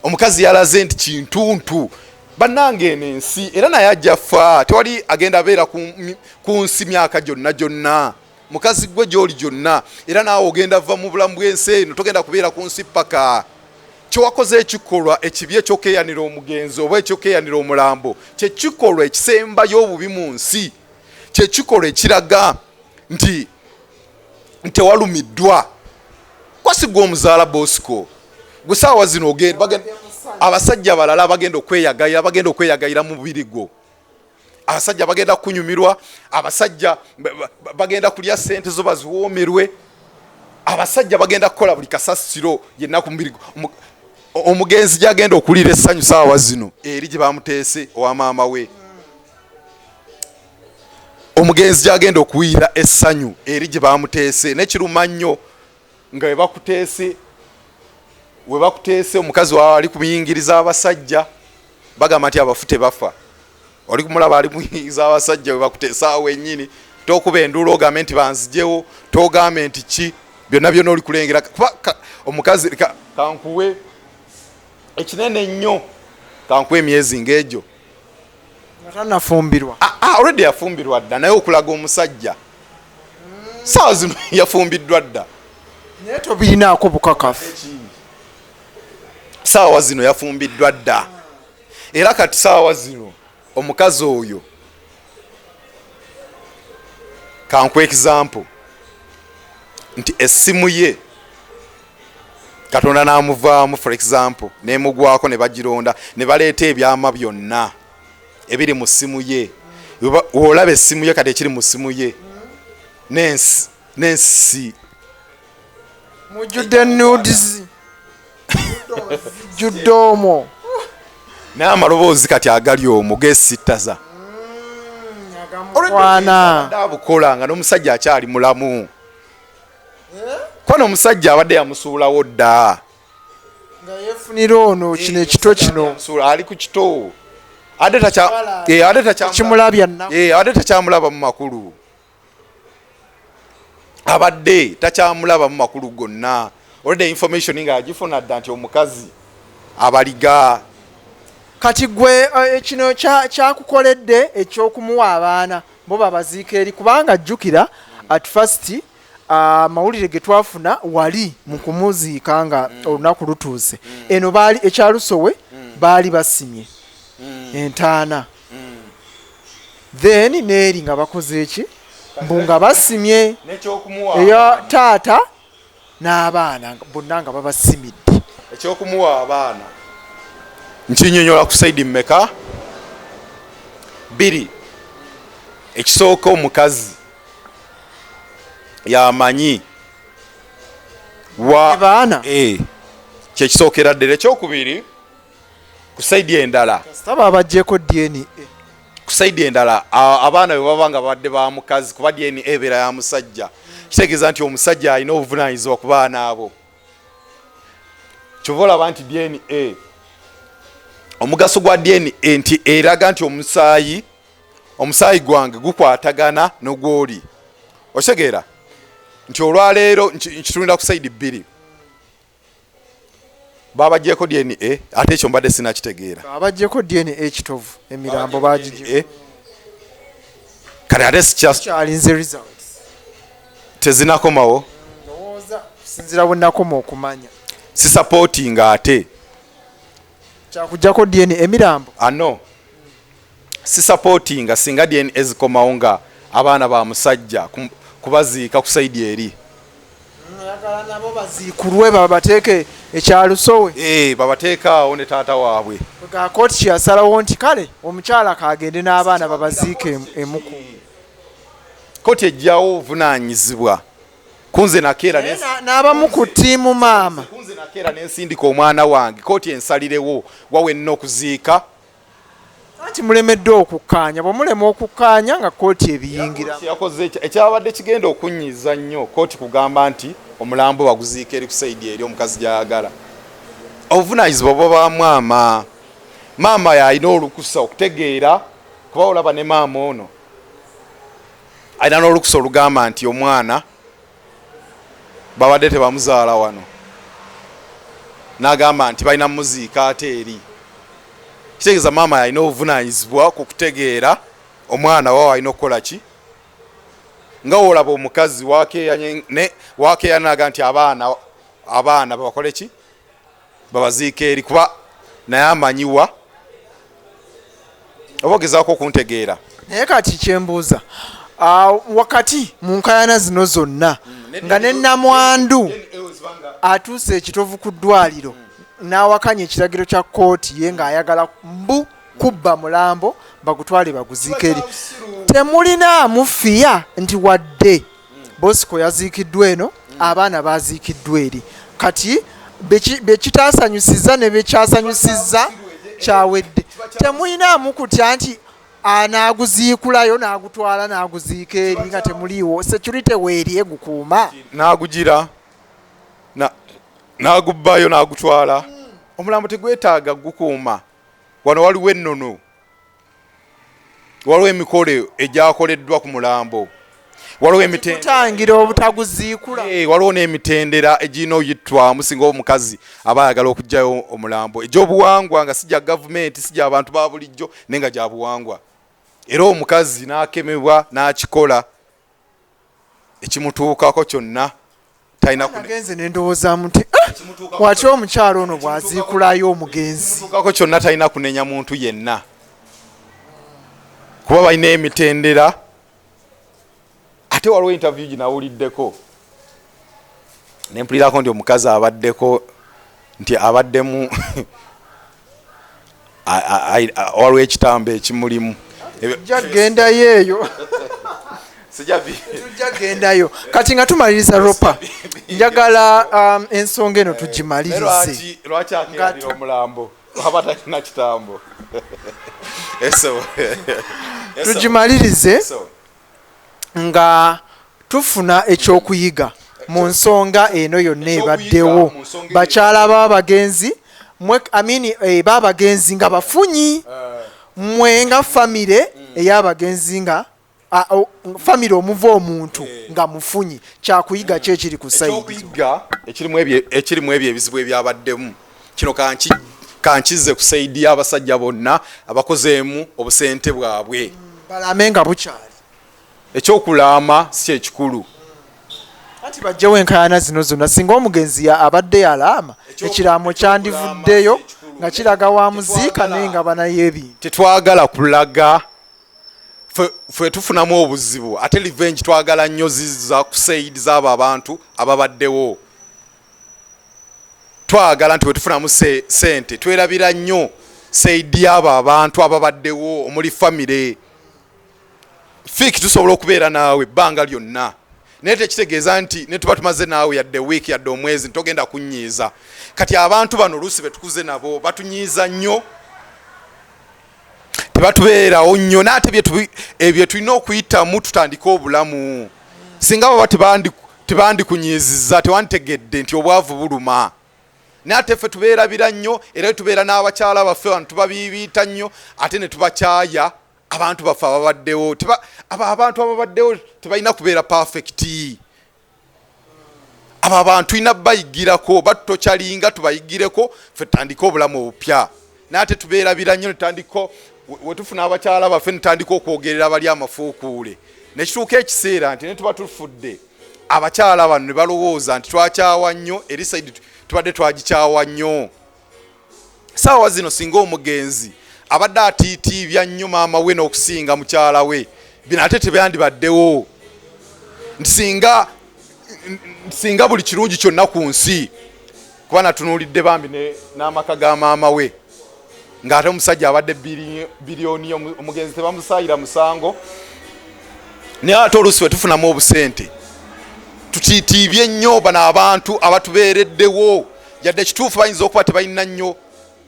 Omukazi yalaze nti kintuntu bannange eno ensi era naye ajja fa tewali agenda abeera ku nsi myaka gyonna. Mukazi gwe gy'oli gyonna era naawe ogenda va mu bulamu bw'ensi eno togenda kubeera ku nsi paka. Kyewakoze ekikolwa ekibi ekyokeeyanira omugenzi oba ekyokeeyanira omulambo kyekikolwa ekisembayo obubi mu nsi, kyekikolwa ekiraga nti tewalumiddwa. Kwasigwa omuzaala Bosco gwe saawa zino abasajja balala bagenda okweyagayira mu mubiri gwo. Abasajja bagenda kunyumirwa, abasajja bagenda kulya ssente zo baziwoomerwe, abasajja bagenda kukola buli kasasiro yenna ku mubiri gwo. Omugenzi gyagenda okuliira essanyu saawa zino eri gye bamuteese owa maama we. Omugenzi gyagenda okuyiira essanyu eri gye bamuteese n'ekiruma nnyo nga we bakuteese omukazi wawe ali kumuyingiriza abasajja bagamba nti abafu tebafa. Oli kumulaba ali kumuyingiriza abasajja we bakuteese awo ennyini, tokuba enduulu ogambe nti banzijewo, togambe nti ki, byonna oli kulengera. Omukazi kankuwe ekinene nnyo, kankuwe emyezi ng'egyo nga tannafumbirwa. Already yafumbirwa dda, naye okulaga omusajja saawa zino yafumbiddwa dda, naye tobirinaako bukakafu. Saawa zino yafumbiddwa dda era kati saawa zino omukazi oyo kankuwe example nti essimu ye Katonda n'amuvaamu for example n'emugwako ne bagironda ne baleeta ebyama byonna ebiri mu ssimu ye. Olaba essimu ye kati ekiri mu ssimu ye n'ensi mujjudde nudes jjudde omwo n'amaloboozi kati agali omwo geesittaza abukola nga n'omusajja akyali mulamu. Kwano omusajja abadde yamusuulawo dda nga yeefunira ono kino ekito kino ali ku kito ate takyamulaba mu makulu, abadde takyamulaba mu makulu gonna. Olwedde information nga agifuna dda nti omukazi abaliga. Kati gwe kino kyakukoledde ekyokumuwa abaana bo babaziika eri, kubanga jjukira at first amawulire ge twafuna wali mu kumuziika nga olunaku lutuuse. Eno baali ekyalusowe baali basimye entaana, then neeri nga bakoze eki mbu nga basimye eya taata n'abaana bonna nga babasimidde. Ekyokumuwa abaana nkinyonyola ku saidi mmeka? 2. Ekisooka omukazi yamanyi baana kyekisookera ddala. Ekyokubiri ku saidi endala saba abajjeko DNA, ku saidi endala abaana bwe baba nga babadde ba mukazi kuba DNA ebeera ya musajja, kitegeeza nti omusajja alina obuvunaanyizibwa ku baana abo. Kyova olaba nti DNA, omugaso gwa DNA nti eraga nti omusaayi gwange gukwatagana n'ogwoli. Otegeera nti olwaleero nkitunda ku saidi 2 babajjeko DNA, ate ekyo mbadde sinakitegeera. Abajjeko DNA ekitovu emirambo bagijje kale ate sikyalinze results tezinakomawo, ndowooza kusinziira bwe nakoma okumanya. si supporting ate kyakujjako DNA emirambo ano si supporting singa DNA ezikomawo nga abaana ba musajja kubaziika ku saidi eri. Ayagala nabo baziikulwe babateeke ekyalusowe, babateekaawo ne taata waabwe. Kooti kyeyasalawo nti kale omukyala kaagende n'abaana babaziike emuku. kooti ejjawo obuvunaanyizibwa kunze nakeera n'abamu ku ttiimu maama kunze nakeera n'ensindika omwana wange kooti ensalirewo wawenna okuziika anti mulemeddwa okukkaanya bwe mulema okukkaanya nga kooti ebiyingira yakoze ekyabadde kigenda okunnyiza nnyo kooti kugamba nti omulambo baguziika eri ku saidi eri omukazi gy'ayagala obuvunaanyizibwa bwa maama yalina olukusa okutegeera kuba olaba ne maama ono alina n'olukusa olugamba nti omwana babadde tebamuzaala wano n'agamba nti balina muziika ate eri kitegeeza maama yalina obuvunaanyizibwa ku kutegeera omwana wawe alina okukola ki nga olaba omukazi wakeeyanya naga nti abaana babakole ki babaziika eri kuba naye amanyiwa oba ogezaako okuntegeera naye kati kyembuuza wakati mu nkayana zino zonna nga ne Namwandu atuuse ekitovu ku ddwaliro n'awakanya ekiragiro kya kooti ye ng'ayagala kubba mulambo bagutwale baguziika eri temulina amufiya nti wadde Bosco yaziikiddwa eno abaana baziikiddwa eri kati bekitaasanyusiza ne bekyasanyusizza kyawedde temulina amukutya nti anaaguziikulayo n'agutwala n'aguziika eri nga temuliiwo security weeri egukuuma n'agugira n'agubbayo n'agutwala omulambo tegwetaaga gukuuma wano waliwo ennono waliwo emikolo egyakoleddwa ku mulambo kutangira obutaguziikula waliwo n'emitendera egirina oyittwamu singa omukazi aba ayagala okugyayo omulambo egy'obuwangwa nga si gya gavumenti si gya bantu ba bulijjo naye nga gya buwangwa era omukazi n'akemebwa n'akikola ekimutuukako kyonna nagenze nendowoozaamu nti wati omukyalo ono bw'aziikulayo omugenzi kako kyonna talina kunenya muntu yenna kuba balina emitendera ate waliwo interview ginawuliddeko nempulirako nti omukazi abaddeko nti abaddemu waliwo ekitambo ekimulimu jagendayo eyo tujja gendayo kati nga tumaliriza ropa njagala ensonga eno tugimalirize lwaki akeerira omulambo aba talina kitambo tugimalirize nga tufuna ekyokuyiga mu nsonga eno yonna ebaddewo bakyala b'abagenzi b'abagenzi nga bafunyi mmwe nga famire ey'abagenzi nga famire omuva omuntu nga mufunyi kyakuyiga ki ekiri ku sayidi ekirimu ebyo ebizibu ebyabaddemu kino kankize ku sayidi y'abasajja bonna abakozeemu obusente bwabwe balame nga bukyali ekyokulaama si kyekikulu ati bajjawo enkayana zino zonna singa omugenzi abadde yalaama ekiraamo kyandivuddeyo nga kiraga wa muziika naye nga banayo ebintu tetwagala kulaga ffe tufunamu obuzibu ate revenge twagala nnyo ziza ku sayidi z'abo abantu ababaddewo twagala nti wetufunamu sente twerabira nnyo sayidi y'abo abantu ababaddewo omuli famire fiki tusobola okubeera naawe ebbanga lyonna naye tekitegeeza nti ne tuba tumaze naawe yadde wiiki yadde omwezi ntogenda kunnyiiza kati abantu bano oluusi betukuze nabo batunyiiza nnyo tebatubeerawo nnyo naate ebyo tulina okuyitamu tutandike obulamu singa baba tebandikunyiizizza tewanditegedde nti obwavu buluma naate ffe tubeerabira nnyo era tubeera n'abakyala baffe wano tubabiibiita nnyo ate ne tubakyaya abantu baffe ababaddewo abantu ababaddewo tebalina kubeera perfecti abo abantu tulina bayigirako batutokyalinga tubayigireko ffe tutandike obulamu obupya naate tubeerabira nnyo netutandiko wetufuna abakyala baffe netutandika okwogerera bali amafuukuule nekituuka ekiseera nti netuba tufudde abakyala bano ne balowooza nti twakyawa nnyo eri saidi tubadde twagikyawa nnyo saawa zino singa omugenzi abadde atiitiibya nnyo maama we n'okusinga mukyala we bino ate tebyandibaddewo nti singa buli kirungi kyonna ku nsi kuba natunuulidde bambi n'amaka ga maama we ng'ate omusajja abadde biliyoni omugenzi tebamusaayira musango naye ate oluusi bwe tufunamu obusente tukitiibye nnyo bano abantu abatubeereddewo yadde kituufu bayinza okuba tebalina nnyo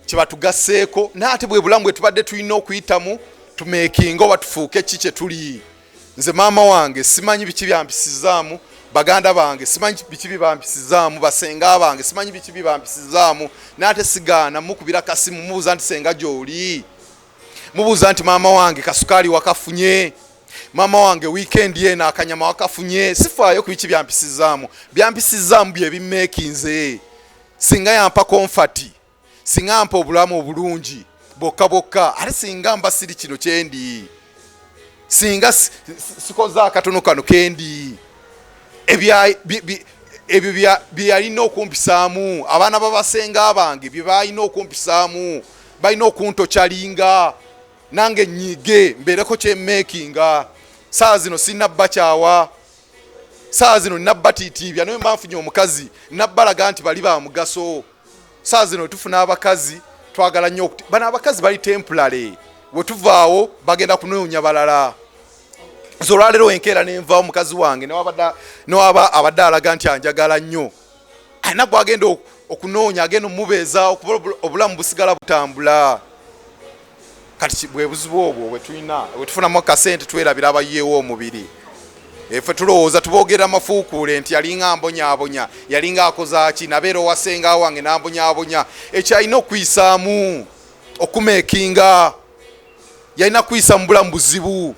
kyebatugasseeko naye ate bwe bulamu bwe tubadde tulina okuyitamu tumeekinga oba tufuuke ki kye tuli. Nze maama wange simanyi biki byampisizaamu, baganda bange simanyi biki bibampisizaamu, basenga bange simanyi biki bibampisizaamu, naye ate sigaana mukubira kasimu mubuuza nti senga gy'oli, mubuuza nti maama wange kasukaali wakafunye, maama wange weekend yena akanyama wakafunye. Sifaayo ku biki byampisizaamu, byampisizaamu bye bimeekinze. Singa yampa comfort, singa yampa obulamu obulungi bokka bokka, ate singa mba siri kino kyendi, singa sikoze akatono kano kendi, ebyo byalina okumpisaamu. Abaana babasenga bange bye balina okumpisaamu, balina okuntokyalinga nange nnyige mbeereko kyemmeekinga. Saa zino sinabba kyawa, saa zino nabba tiitiibya, naye mba nfunye omukazi nabbalaga nti bali ba mugaso. Saa zino tufuna abakazi twagala nnyo bano abakazi bali temporary, we tuvaawo bagenda kunoonya balala. Zolwaleero enkeera nenvaawo mukazi wange newaba abadde alaga nti anjagala nnyo, alina gwagenda okunoonya, agenda omubeeza okuba obulamu busigala butambula. Kati bwe buzibu obwo bwe tufunamu akasente twerabira abayeewo omubiri. Efe tulowooza tuboogera amafuukuule nti yalinga mbonyaabonya, yalinga akozaaki, nabeera owasenga wange nambonyaabonya. Ekyalina okuyisaamu okumeekinga, yalina kuyisa mu bulamu buzibu.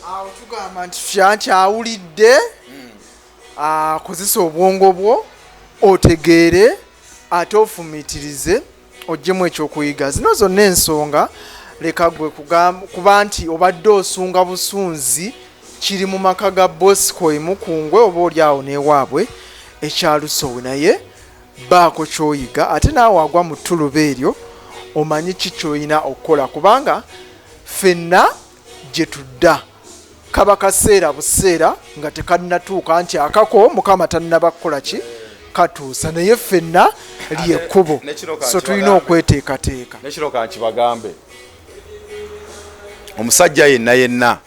Awo tugamba nti kyankyawulidde, akozesa obwongo bwo otegeere ate ofumiitirize oggyemu ekyokuyiga. Zino zonna ensonga leka gwe kuba nti obadde osunga busunzi kiri mu maka ga Bosco emukungwe oba oli awo n'ewaabwe ekyalusowe, naye baako kyoyiga ate naawe agwa mu ttuluba eryo omanyi ki ky'olina okukola, kubanga ffenna gye tudda kaba kaseera buseera nga tekannatuuka nti akako Mukama tannaba kukola ki katuusa, naye ffenna lyekkubo, so tulina okweteekateeka. Nekiro kankibagambe, omusajja yenna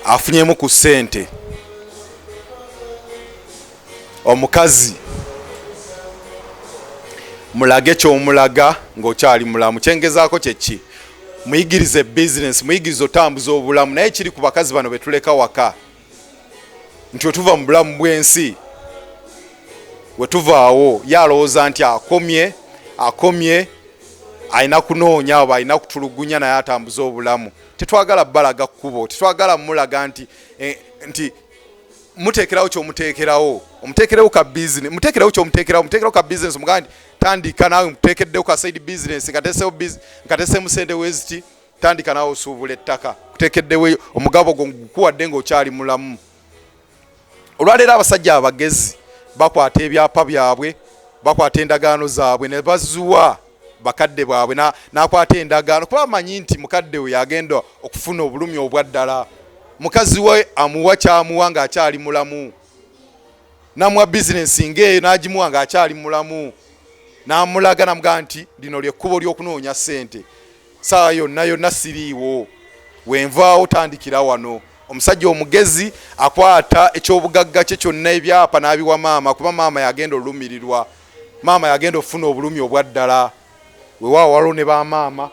afunyemu ku ssente, omukazi mulage kyomulaga ng'okyali mulamu. Kyengezaako kyeki, muyigirize business, muyigirize otambuza obulamu. Naye kiri ku bakazi bano betuleka waka nti wetuva mu bulamu bw'ensi, wetuvaawo yalowooza nti akomye alina kunoonya oba alina kutulugunya naye atambuza obulamu. Tetwagala balaga kkubo, tetwagala mulaga nti muteekerawo kyomuteekerawo, omuteekerawo ka business, muteekerawo kyomuteekerawo ka business. Mugamba nti tandika naawe muteekeddewo ka side business, ngateesemu sente weziti, tandika naawe osuubula ettaka, kuteekeddewo omugabo gwo gukuwadde ng'okyali mulamu. Olwaleero abasajja abagezi bakwata ebyapa byabwe, bakwata endagaano zaabwe ne bazuwa bakadde bwabwe, n'akwata endagaano kuba amanyi nti mukadde we yagenda okufuna obulumi obwaddala. Mukazi we amuwa kyamuwa ng'akyali mulamu, namuwa bizinensi ng'eyo n'agimuwa ng'akyali mulamu, n'amulaga namugamba nti lino lyekkubo ly'okunoonya ssente, saa yonna siriiwo, wenvaawo tandikira wano. Omusajja omugezi akwata ekyobugagga kye kyonna ebyapa n'abiwa maama, kuba maama yagenda olumirirwa, maama yagenda okufuna obulumi obwaddala. Weewaawo waliwo ne bamaama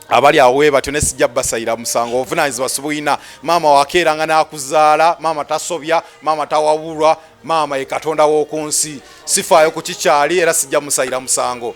abali awo webatyo ne sijja basayira musango, obuvunaanyizibwa sibuyina. Maama wakeeranga n'akuzaala, maama tasobya, maama tawabulwa, maama ye Katonda w'oku nsi, sifaayo ku kikyali era sijja musayira musango.